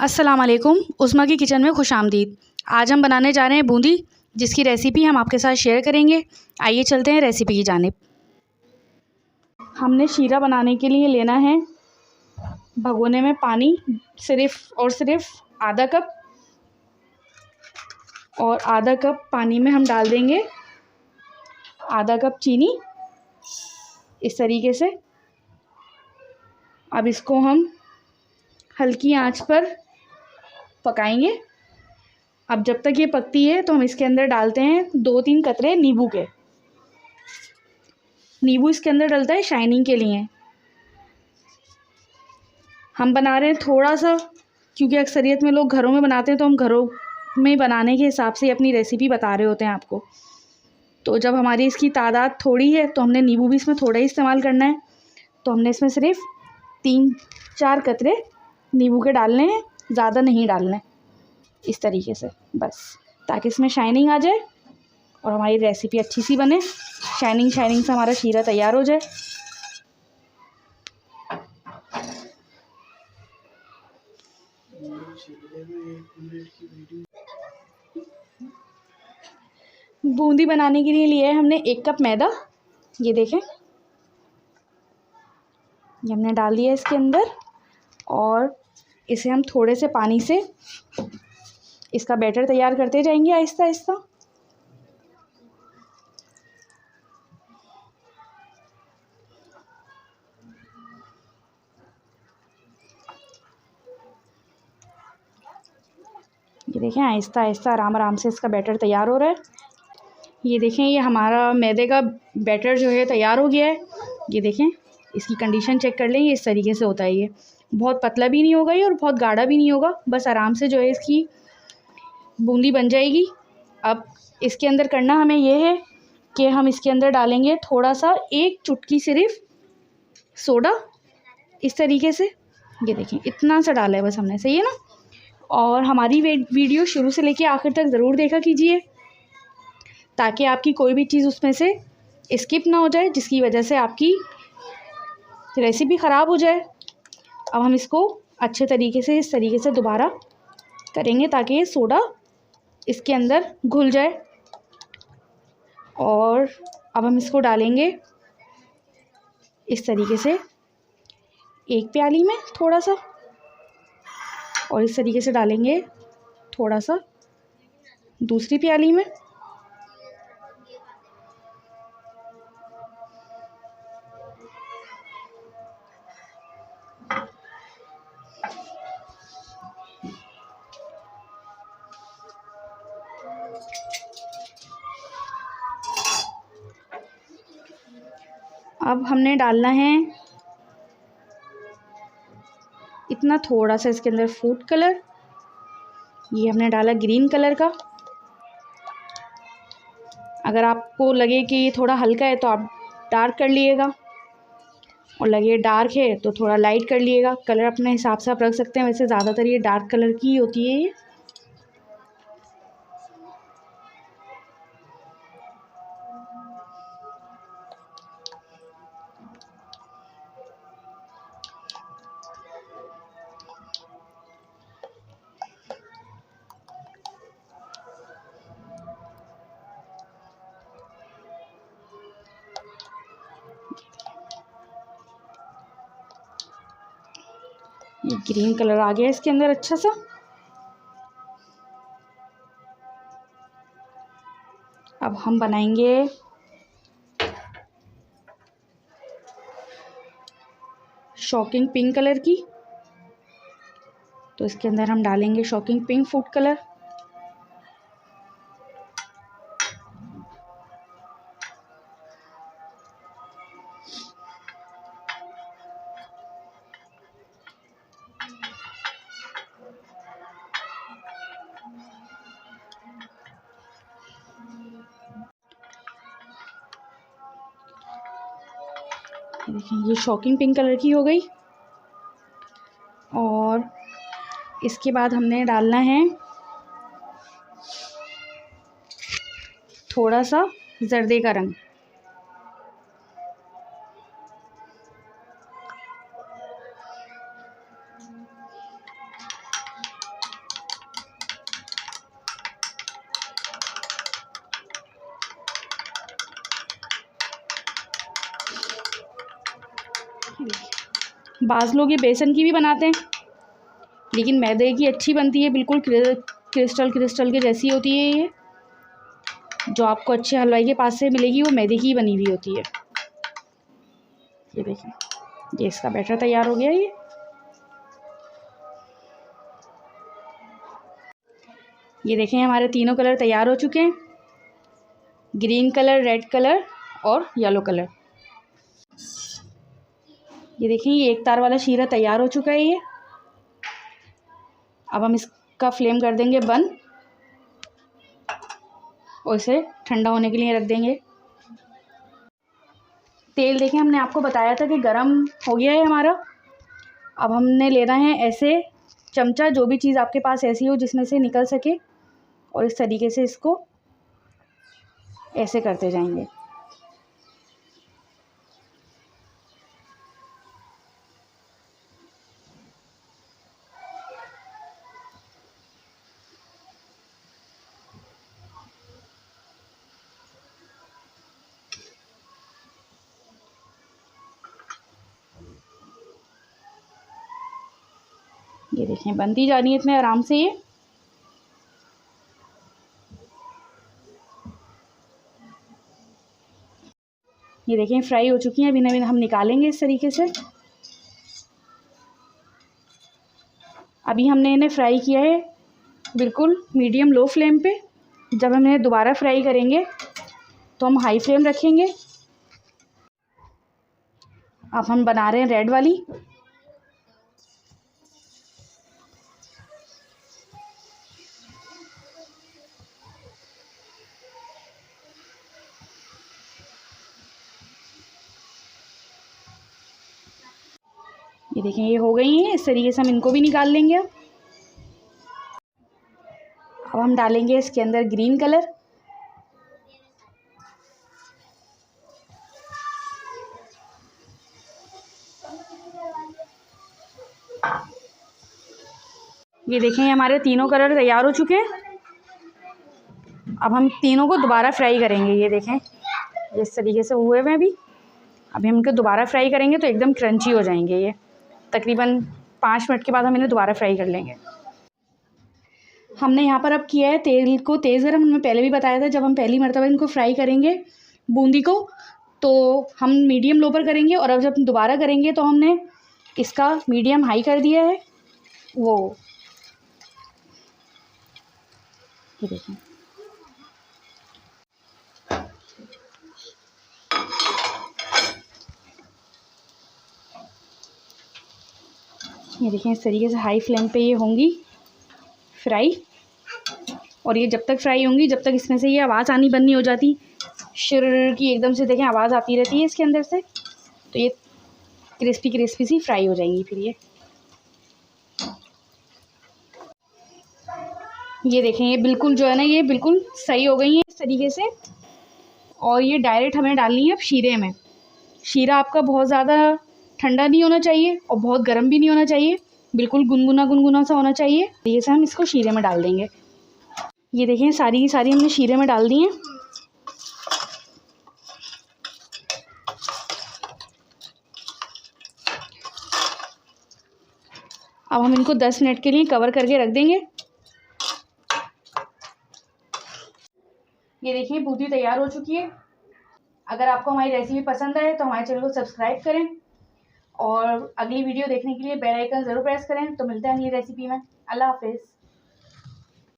अस्सलाम वालेकुम। उस्मा की किचन में खुशामदीद। आज हम बनाने जा रहे हैं बूंदी, जिसकी रेसिपी हम आपके साथ शेयर करेंगे। आइए चलते हैं रेसिपी की जानिब। हमने शीरा बनाने के लिए लेना है भगोने में पानी, सिर्फ़ आधा कप, और आधा कप पानी में हम डाल देंगे आधा कप चीनी, इस तरीके से। अब इसको हम हल्की आंच पर पकाएंगे। अब जब तक ये पकती है तो हम इसके अंदर डालते हैं 2-3 कतरे नींबू के। नींबू इसके अंदर डलता है शाइनिंग के लिए। हम बना रहे हैं थोड़ा सा, क्योंकि अक्सरियत में लोग घरों में बनाते हैं, तो हम घरों में बनाने के हिसाब से अपनी रेसिपी बता रहे होते हैं आपको। तो जब हमारी इसकी तादाद थोड़ी है तो हमने नींबू भी इसमें थोड़ा ही इस्तेमाल करना है। तो हमने इसमें सिर्फ 3-4 कतरे नींबू के डालने हैं, ज़्यादा नहीं डालने, इस तरीके से बस, ताकि इसमें शाइनिंग आ जाए और हमारी रेसिपी अच्छी सी बने। शाइनिंग से हमारा शीरा तैयार हो जाए। बूंदी बनाने के लिए लिया है हमने 1 कप मैदा। ये देखें, ये हमने डाल दिया इसके अंदर, और इसे हम थोड़े से पानी से इसका बैटर तैयार करते जाएंगे आहिस्ता आहिस्ता। ये देखें, आहिस्ता आहिस्ता आराम से इसका बैटर तैयार हो रहा है। ये देखें, ये हमारा मैदे का बैटर जो है तैयार हो गया है। ये देखें, इसकी कंडीशन चेक कर लें, ये इस तरीके से होता है। ये बहुत पतला भी नहीं होगा ये, और बहुत गाढ़ा भी नहीं होगा, बस आराम से जो है इसकी बूंदी बन जाएगी। अब इसके अंदर करना हमें ये है कि हम इसके अंदर डालेंगे थोड़ा सा, 1 चुटकी सिर्फ सोडा, इस तरीके से। ये देखें, इतना सा डाला है बस हमने, सही है ना। और हमारी वीडियो शुरू से लेके आखिर तक ज़रूर देखा कीजिए, ताकि आपकी कोई भी चीज़ उसमें से स्किप ना हो जाए, जिसकी वजह से आपकी रेसिपी ख़राब हो जाए। अब हम इसको अच्छे तरीके से इस तरीके से दोबारा करेंगे, ताकि ये सोडा इसके अंदर घुल जाए। और अब हम इसको डालेंगे इस तरीके से 1 प्याली में थोड़ा सा, और इस तरीके से डालेंगे थोड़ा सा दूसरी प्याली में। अब हमने डालना है इतना थोड़ा सा इसके अंदर फूड कलर। ये हमने डाला ग्रीन कलर का। अगर आपको लगे कि ये थोड़ा हल्का है तो आप डार्क कर लीजिएगा, और लगे डार्क है तो थोड़ा लाइट कर लीजिएगा। कलर अपने हिसाब से आप रख सकते हैं, वैसे ज़्यादातर ये डार्क कलर की होती है ये। ये ग्रीन कलर आ गया इसके अंदर अच्छा सा। अब हम बनाएंगे शॉकिंग पिंक कलर की। तो इसके अंदर हम डालेंगे शॉकिंग पिंक फूड कलर। देखिए, ये शॉकिंग पिंक कलर की हो गई। और इसके बाद हमने डालना है थोड़ा सा जर्दे का रंग। बाज़ लोग ये बेसन की भी बनाते हैं, लेकिन मैदे की अच्छी बनती है, बिल्कुल क्रिस्टल के जैसी होती है। ये जो आपको अच्छे हलवाई के पास से मिलेगी वो मैदे की ही बनी हुई होती है। ये देखिए, ये इसका बैटर तैयार हो गया। ये देखें हमारे तीनों कलर तैयार हो चुके हैं, ग्रीन कलर, रेड कलर और येलो कलर। ये देखें, ये एक तार वाला शीरा तैयार हो चुका है। ये अब हम इसका फ्लेम कर देंगे बंद और इसे ठंडा होने के लिए रख देंगे। तेल देखें, हमने आपको बताया था कि गरम हो गया है हमारा। अब हमने लेना है ऐसे चमचा, जो भी चीज़ आपके पास ऐसी हो जिसमें से निकल सके, और इस तरीके से इसको ऐसे करते जाएंगे। ये देखें, बनती जा रही है इतने आराम से। ये देखें फ्राई हो चुकी हैं। अभी हम निकालेंगे इस तरीके से। अभी हमने इन्हें फ्राई किया है बिल्कुल मीडियम लो फ्लेम पे। जब हम इन्हें दोबारा फ्राई करेंगे तो हम हाई फ्लेम रखेंगे। अब हम बना रहे हैं रेड वाली। ये देखें, ये हो गई हैं। इस तरीके से हम इनको भी निकाल लेंगे। अब हम डालेंगे इसके अंदर ग्रीन कलर। ये देखें, हमारे तीनों कलर तैयार हो चुके हैं। अब हम तीनों को दोबारा फ्राई करेंगे। ये देखें, इस तरीके से हुए हुए अभी। अभी हम इनको दोबारा फ्राई करेंगे तो एकदम क्रंची हो जाएंगे। ये तकरीबन 5 मिनट के बाद हम इन्हें दोबारा फ्राई कर लेंगे। हमने यहाँ पर अब किया है तेल को तेज़ गरम। हमने पहले भी बताया था, जब हम पहली मरतबा इनको फ्राई करेंगे बूंदी को, तो हम मीडियम लो पर करेंगे, और अब जब दोबारा करेंगे तो हमने इसका मीडियम हाई कर दिया है। ये देखें, ये देखें, इस तरीके से हाई फ्लेम पे ये होंगी फ्राई। और ये जब तक फ्राई होंगी, जब तक इसमें से ये आवाज़ आनी बंद नहीं हो जाती, शुर की एकदम से देखें आवाज़ आती रहती है इसके अंदर से, तो ये क्रिस्पी सी फ्राई हो जाएंगी। फिर ये देखें, ये बिल्कुल जो है ना, ये बिल्कुल सही हो गई है इस तरीके से। और ये डायरेक्ट हमें डालनी है अब शीरे में। शीरा आपका बहुत ज़्यादा ठंडा नहीं होना चाहिए और बहुत गर्म भी नहीं होना चाहिए, बिल्कुल गुनगुना सा होना चाहिए। ये से हम इसको शीरे में डाल देंगे। ये देखें, सारी की सारी हमने शीरे में डाल दी हैं। अब हम इनको 10 मिनट के लिए कवर करके रख देंगे। ये देखिए, बूंदी तैयार हो चुकी है। अगर आपको हमारी रेसिपी पसंद आए तो हमारे चैनल को सब्सक्राइब करें, और अगली वीडियो देखने के लिए बेल आइकन ज़रूर प्रेस करें। तो मिलते हैं अगली रेसिपी में। अल्लाह हाफिज़।